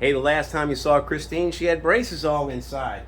Hey, the last time you saw Christine, she had braces all inside.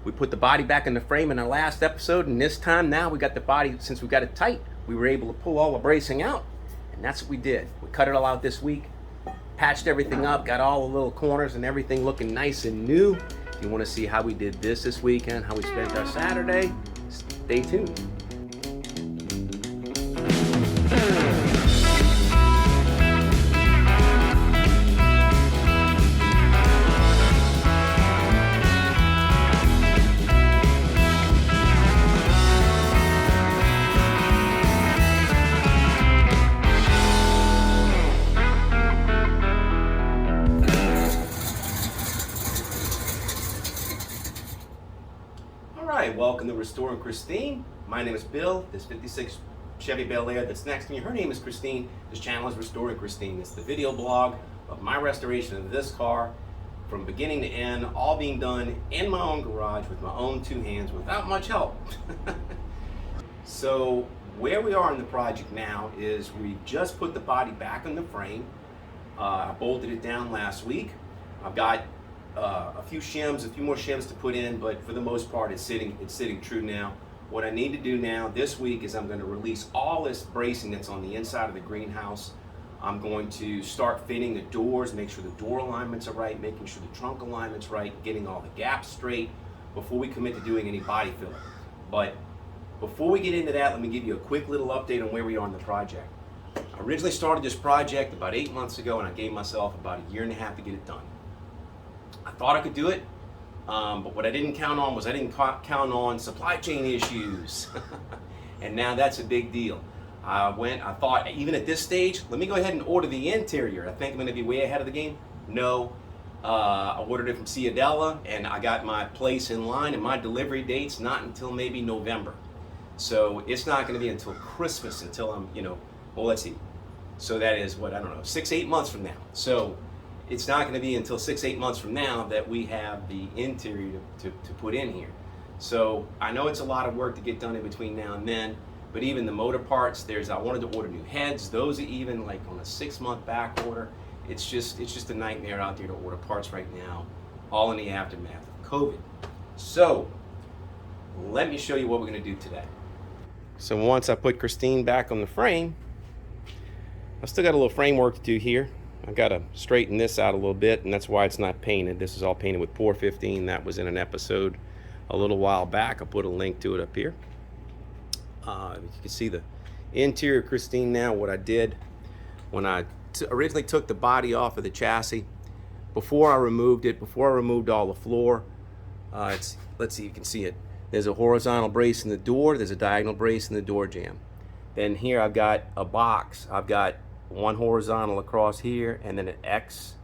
We put the body back in the frame in our last episode, and this time now we got the body, since we got it tight, we were able to pull all the bracing out, and that's what we did. We cut it all out this week, patched everything up, got all the little corners and everything looking nice and new. If you want to see how we did this weekend, how we spent our Saturday, stay tuned. Welcome to Restoring Christine. My name is Bill. This 56 Chevy Bel Air that's next to me, her name is Christine. This channel is Restoring Christine. It's the video blog of my restoration of this car from beginning to end, all being done in my own garage with my own two hands without much help. So where we are in the project now is we just put the body back on the frame. I bolted it down last week. I've got a few more shims to put in, but for the most part it's sitting true now. What I need to do now this week is I'm going to release all this bracing that's on the inside of the greenhouse. I'm going to start fitting the doors, make sure the door alignments are right, making sure the trunk alignment's right, getting all the gaps straight before we commit to doing any body filling. But before we get into that, let me give you a quick little update on where we are in the project. I originally started this project about 8 months ago, and I gave myself about a year and a half to get it done. I thought I could do it, but what I didn't count on was I didn't count on supply chain issues. And now that's a big deal. I thought, even at this stage, let me go ahead and order the interior. I think I'm going to be way ahead of the game. No, I ordered it from Ciudadela, and I got my place in line, and my delivery date's not until maybe November. So it's not going to be until Christmas until I'm, well, let's see. So that is, 6-8 months from now. So it's not going to be until 6-8 months from now that we have the interior to put in here. So I know it's a lot of work to get done in between now and then, but even the motor parts, I wanted to order new heads. Those are even like on a 6-month back order. It's just a nightmare out there to order parts right now, all in the aftermath of COVID. So let me show you what we're going to do today. So once I put Christine back on the frame, I still got a little framework to do here. I've got to straighten this out a little bit, and that's why it's not painted. This is all painted with Pour 15. That was in an episode a little while back. I'll put a link to it up here. You can see the interior of Christine now. What I did when I originally took the body off of the chassis, before I removed all the floor, let's see, you can see it. There's a horizontal brace in the door. There's a diagonal brace in the door jamb. Then here I've got a box. I've got one horizontal across here and then an X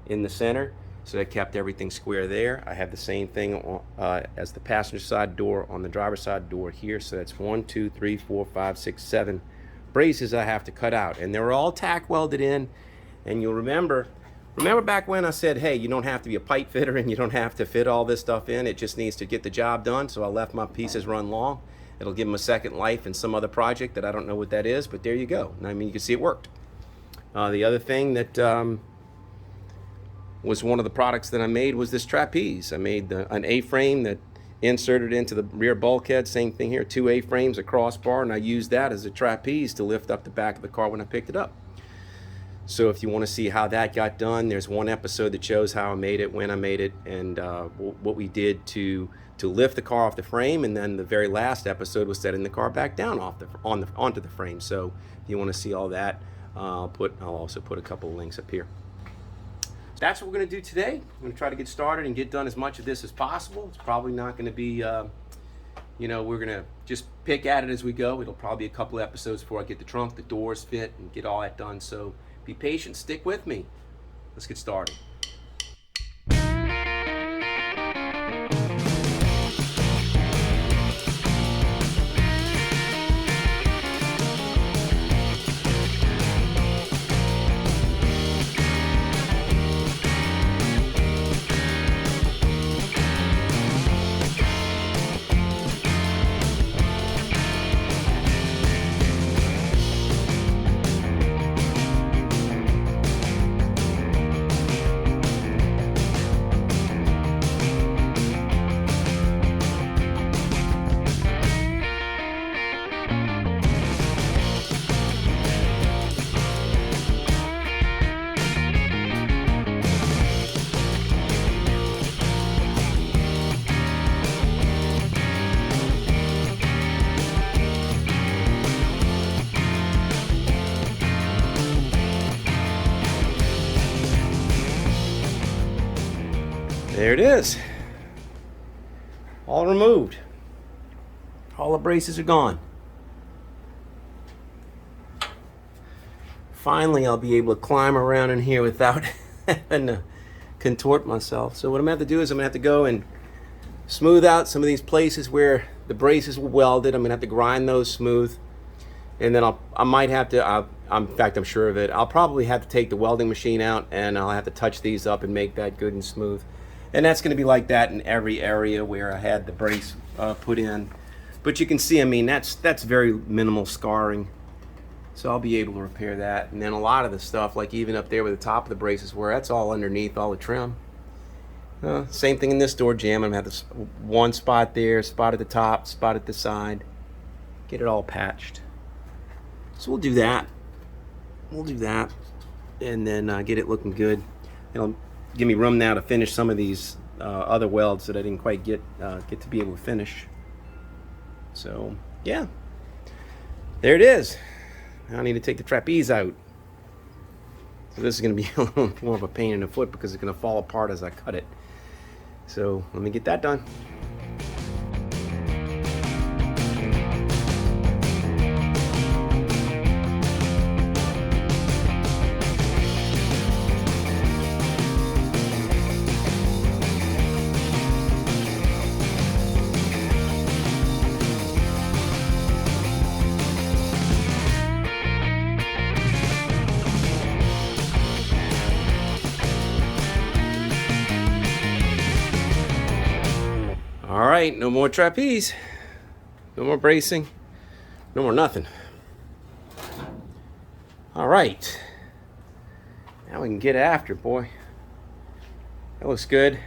in the center, so that kept everything square there. I have the same thing as the passenger side door on the driver's side door here, so that's 1, 2, 3, 4, 5, 6, 7 braces I have to cut out, and they're all tack welded in. And you'll remember back when I said, hey, you don't have to be a pipe fitter and you don't have to fit all this stuff in, it just needs to get the job done. So I left my pieces run long. It'll give them a second life in some other project that I don't know what that is, but there you go. I mean, you can see it worked. The other thing that was one of the products that I made was this trapeze. I made an A-frame that inserted into the rear bulkhead. Same thing here, 2 A-frames, a crossbar, and I used that as a trapeze to lift up the back of the car when I picked it up. So if you want to see how that got done, there's one episode that shows how I made it, when I made it, and what we did to lift the car off the frame. And then the very last episode was setting the car back down onto the frame. So if you want to see all that, I'll also put a couple of links up here. That's what we're going to do today. I'm going to try to get started and get done as much of this as possible. It's probably not going to be, we're going to just pick at it as we go. It'll probably be a couple of episodes before I get the trunk, the doors fit, and get all that done. So be patient, stick with me. Let's get started. There it is. All removed. All the braces are gone. Finally, I'll be able to climb around in here without having to contort myself. So what I'm going to have to do is I'm going to have to go and smooth out some of these places where the braces were welded. I'm going to have to grind those smooth. And then I might have to, in fact, I'm sure of it, I'll probably have to take the welding machine out and I'll have to touch these up and make that good and smooth. And that's going to be like that in every area where I had the brace put in. But you can see, I mean, that's very minimal scarring. So I'll be able to repair that. And then a lot of the stuff, like even up there where the top of the braces were, that's all underneath all the trim. Same thing in this door jamb. I'm going to have this one spot there, spot at the top, spot at the side. Get it all patched. So we'll do that. We'll do that. And then get it looking good. It'll give me room now to finish some of these other welds that I didn't quite get to be able to finish. So, yeah. There it is. Now I need to take the trapeze out. So this is going to be a little more of a pain in the foot because it's going to fall apart as I cut it. So let me get that done. All right, no more trapeze, no more bracing, no more nothing. All right, now we can get after it, boy. That looks good.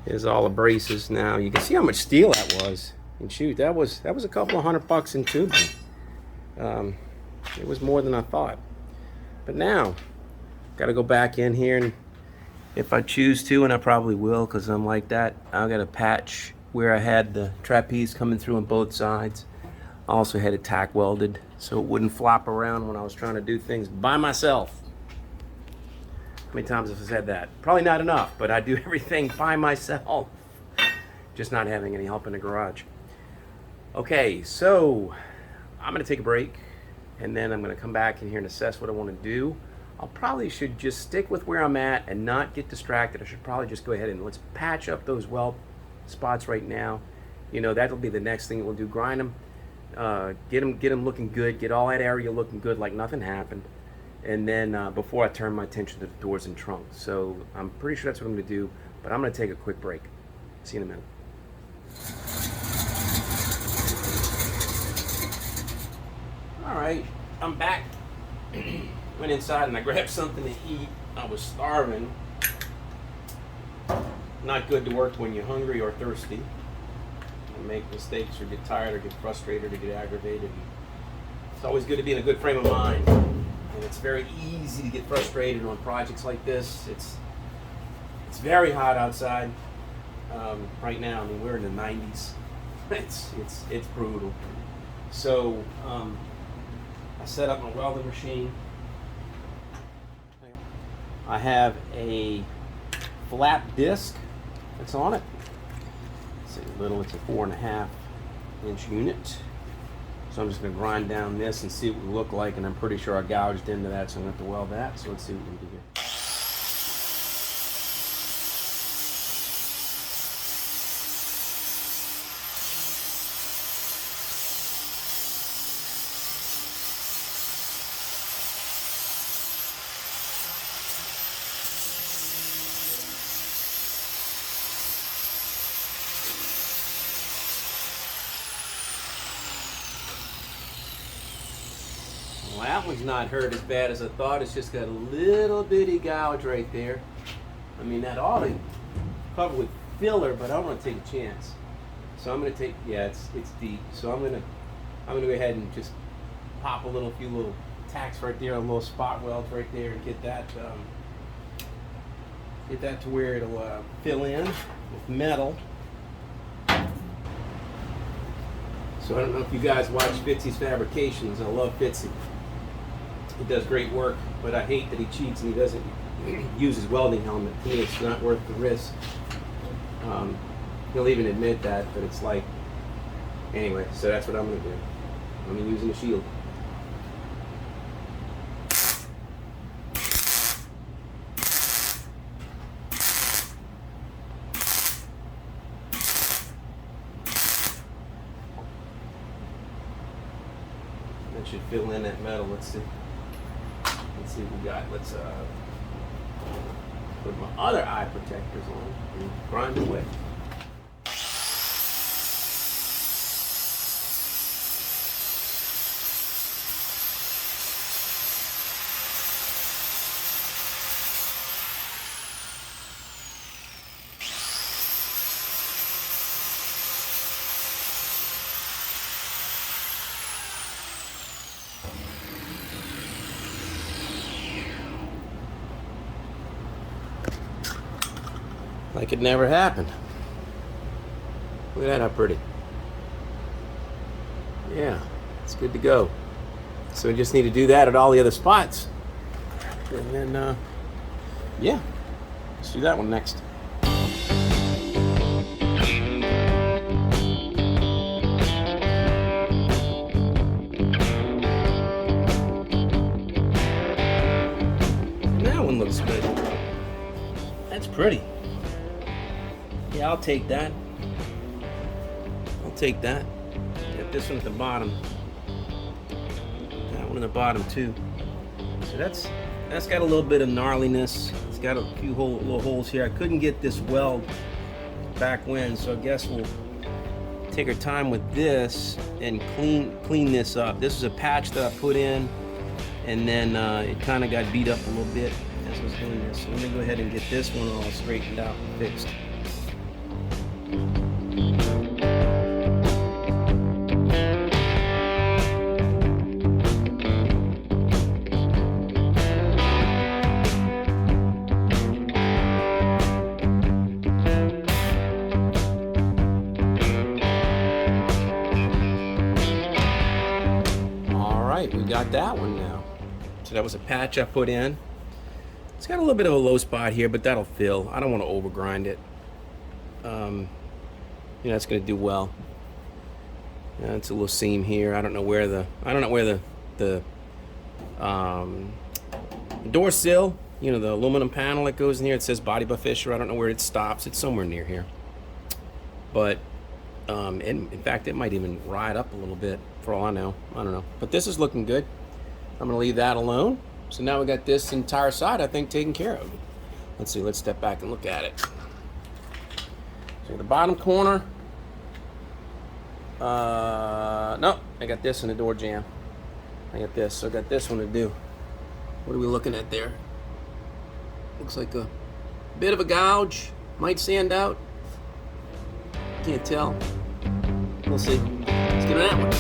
Here's all the braces. Now you can see how much steel that was. And shoot, that was a couple of $100 in tubing. It was more than I thought. But now, got to go back in here and, if I choose to, and I probably will because I'm like that, I've got to patch where I had the trapeze coming through on both sides. I also had it tack welded so it wouldn't flop around when I was trying to do things by myself. How many times have I said that? Probably not enough, but I do everything by myself. Just not having any help in the garage. Okay, so I'm going to take a break and then I'm going to come back in here and assess what I want to do. I probably should just stick with where I'm at and not get distracted. I should probably just go ahead and let's patch up those weld spots right now. You know, that'll be the next thing we'll do. Grind them, get them looking good, get all that area looking good like nothing happened. And then before I turn my attention to the doors and trunk. So I'm pretty sure that's what I'm going to do, but I'm going to take a quick break. See you in a minute. All right, I'm back. Went inside and I grabbed something to eat. I was starving. Not good to work when you're hungry or thirsty. You make mistakes or get tired or get frustrated or get aggravated. It's always good to be in a good frame of mind. And it's very easy to get frustrated on projects like this. It's very hot outside right now. I mean, we're in the 90s. It's brutal. So I set up my welding machine. I have a flat disc that's on it. It's a 4.5 inch unit. So I'm just going to grind down this and see what it will look like, and I'm pretty sure I gouged into that, so I'm going to have to weld that. So let's see what we can do here. Well, that one's not hurt as bad as I thought. It's just got a little bitty gouge right there. I mean, that ought to cover with filler, but I don't want to take a chance. So I'm going to take, yeah, it's deep. So I'm going to go ahead and just pop a few little tacks right there, a little spot welds right there, and get that to where it'll fill in with metal. So I don't know if you guys watch Fitzy's Fabrications. I love Fitzy. He does great work, but I hate that he cheats and he doesn't use his welding helmet. To me, it's not worth the risk. He'll even admit that, but it's like, anyway, so that's what I'm going to do. I'm going to use a shield. That should fill in that metal. Let's see. Let's see what we got. Let's put my other eye protectors on and grind away. Like it never happened. Look at that, how pretty. Yeah, it's good to go. So we just need to do that at all the other spots. And then, yeah, let's do that one next. That one looks good. That's pretty. Yeah, I'll take that. I'll take that. Get this one at the bottom. That one at the bottom too. So that's got a little bit of gnarliness. It's got a few little holes here. I couldn't get this weld back when, so I guess we'll take our time with this and clean this up. This is a patch that I put in, and then it kind of got beat up a little bit as I was doing this. So let me go ahead and get this one all straightened out and fixed. We got that one now. So that was a patch I put in. It's got a little bit of a low spot here, but that'll fill. I don't want to overgrind it. You know, it's going to do well. It's a little seam here. I don't know where the door sill, you know, the aluminum panel that goes in here. It says Body by Fisher. I don't know where it stops. It's somewhere near here. But in fact, it might even ride up a little bit for all I know. I don't know. But this is looking good. I'm going to leave that alone. So now we got this entire side, I think, taken care of. Let's see. Let's step back and look at it. So the bottom corner. No, I got this in the door jamb. I got this. So I got this one to do. What are we looking at there? Looks like a bit of a gouge. Might sand out. Can't tell. We'll see. Let's get on that one.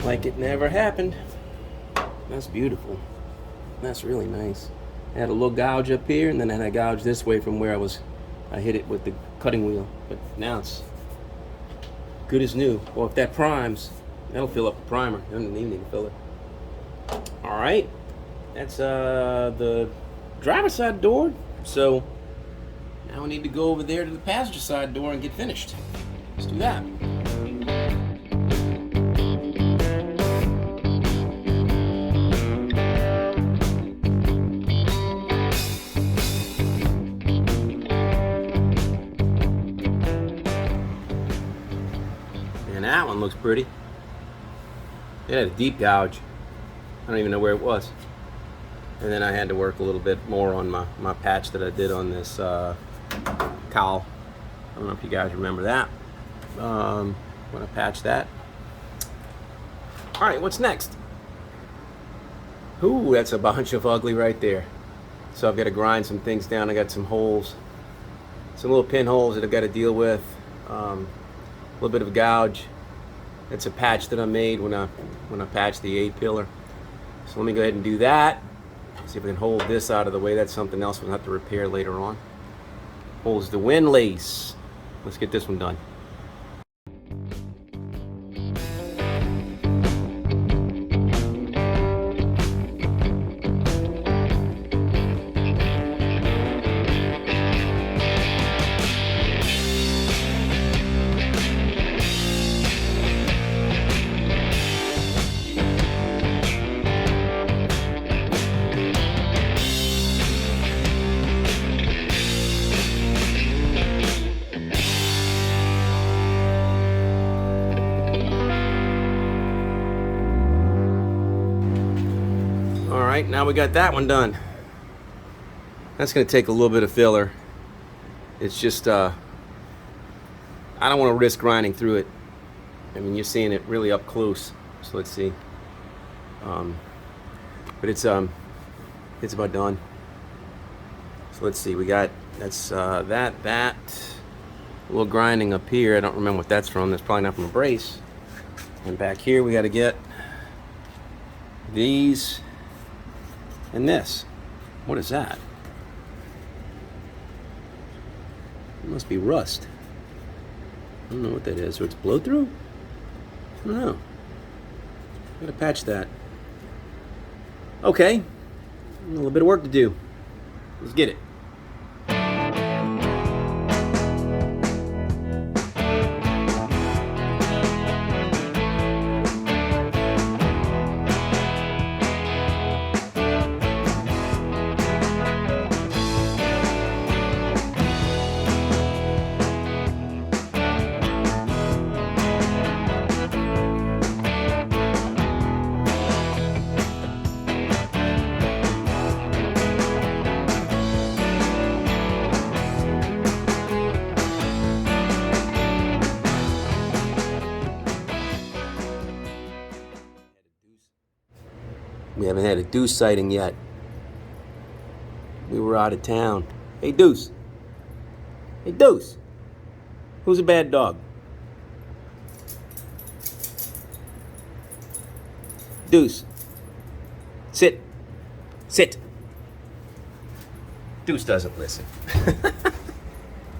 Like it never happened. That's beautiful. That's really nice. I had a little gouge up here, and then I had a gouge this way from where I hit it with the cutting wheel. But now it's good as new. Well, if that primes, that'll fill up the primer. You don't even need to fill it. All right, that's the driver's side door. So now we need to go over there to the passenger side door and get finished. Let's do that. That one looks pretty. It had a deep gouge. I don't even know where it was. And then I had to work a little bit more on my patch that I did on this cowl. I don't know if you guys remember that. When I patched that. All right, what's next? Ooh, that's a bunch of ugly right there. So I've got to grind some things down. I got some holes, some little pinholes that I've got to deal with. A little bit of a gouge. It's a patch that I made when I patched the A-pillar. So let me go ahead and do that. See if we can hold this out of the way. That's something else we'll have to repair later on. Holds the windlace. Let's get this one done. Alright, now we got that one done. That's going to take a little bit of filler. It's just, I don't want to risk grinding through it. I mean, you're seeing it really up close. So let's see. But it's about done. So let's see, we got, that's that, a little grinding up here. I don't remember what that's from. That's probably not from a brace. And back here we got to get these and this. What is that? It must be rust. I don't know what that is. So it's blow through? I don't know. Gotta patch that. Okay. A little bit of work to do. Let's get it. We haven't had a Deuce sighting yet. We were out of town. Hey, Deuce. Hey, Deuce. Who's a bad dog? Deuce. Sit. Sit. Deuce doesn't listen.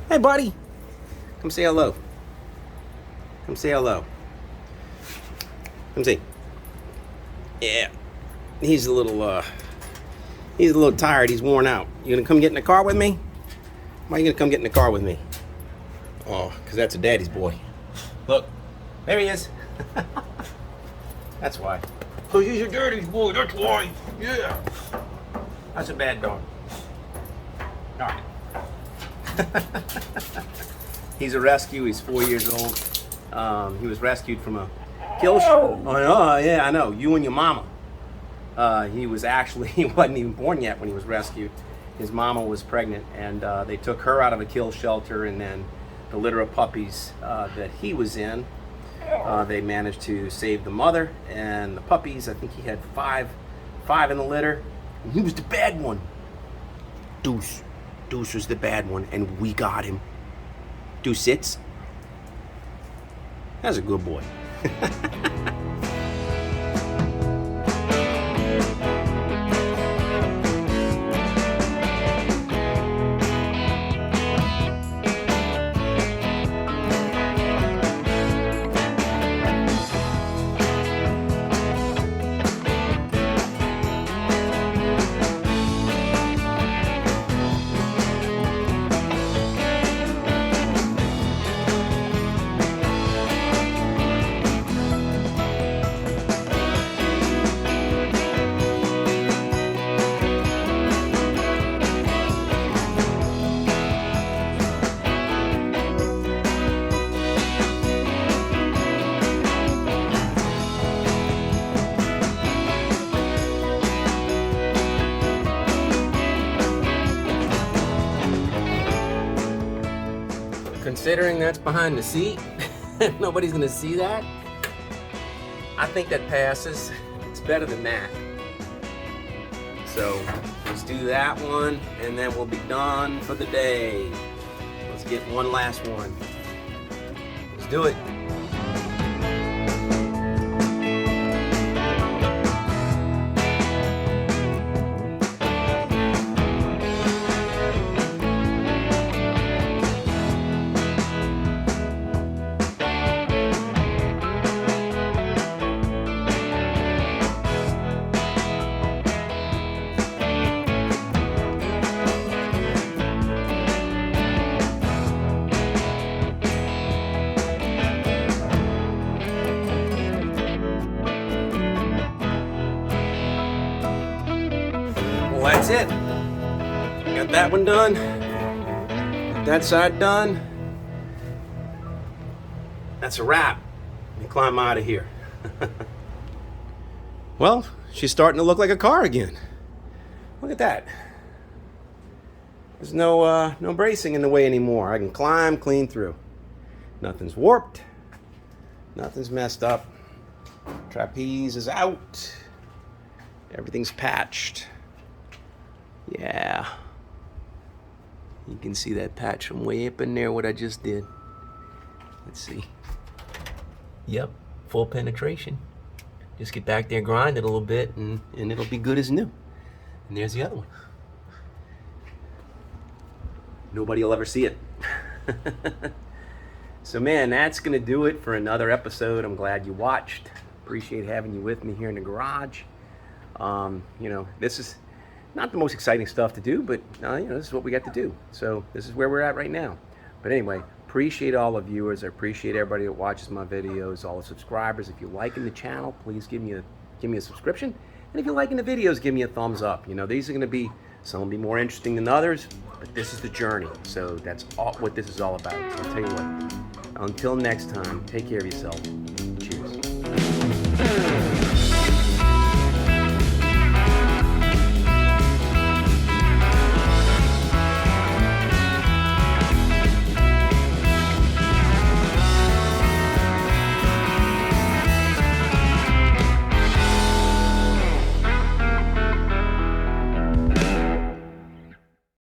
Hey, buddy. Come say hello. Come say hello. Come see. Yeah. He's a little tired. He's worn out. You gonna come get in the car with me? Why are you gonna come get in the car with me? Oh, because that's a daddy's boy. Look, there he is. That's why. Because he's a daddy's boy, that's why. Yeah. That's a bad dog. All right. He's a rescue. He's 4 years old. He was rescued from a kill show. Oh, yeah, I know. You and your mama. He wasn't even born yet when he was rescued. His mama was pregnant, and they took her out of a kill shelter, and then the litter of puppies that he was in, they managed to save the mother and the puppies. I think he had five in the litter, and he was the bad one. Deuce was the bad one, and we got him. Deuce sits. That's a good boy. Considering that's behind the seat, nobody's gonna see that. I think that passes. It's better than that. So let's do that one, and then we'll be done for the day. Let's get one last one. Let's do it. it. Got that one done. Got that side done. That's a wrap. Let me climb out of here. Well, she's starting to look like a car again. Look at that. There's no bracing in the way anymore. I can climb clean through. Nothing's warped. Nothing's messed up. Trapeze is out. Everything's patched. Yeah. You can see that patch from way up in there, what I just did. Let's see. Yep, full penetration. Just get back there, grind it a little bit, and it'll be good as new. And there's the other one. Nobody will ever see it. So man, that's gonna do it for another episode. I'm glad you watched. Appreciate having you with me here in the garage. You know, this is not the most exciting stuff to do, but you know, this is what we got to do. So this is where we're at right now. But anyway, appreciate all the viewers. I appreciate everybody that watches my videos, all the subscribers. If you're liking the channel, please give me a subscription. And if you're liking the videos, give me a thumbs up. You know, these are gonna be, some will be more interesting than others, but this is the journey. So that's all what this is all about. So I'll tell you what, until next time, take care of yourself.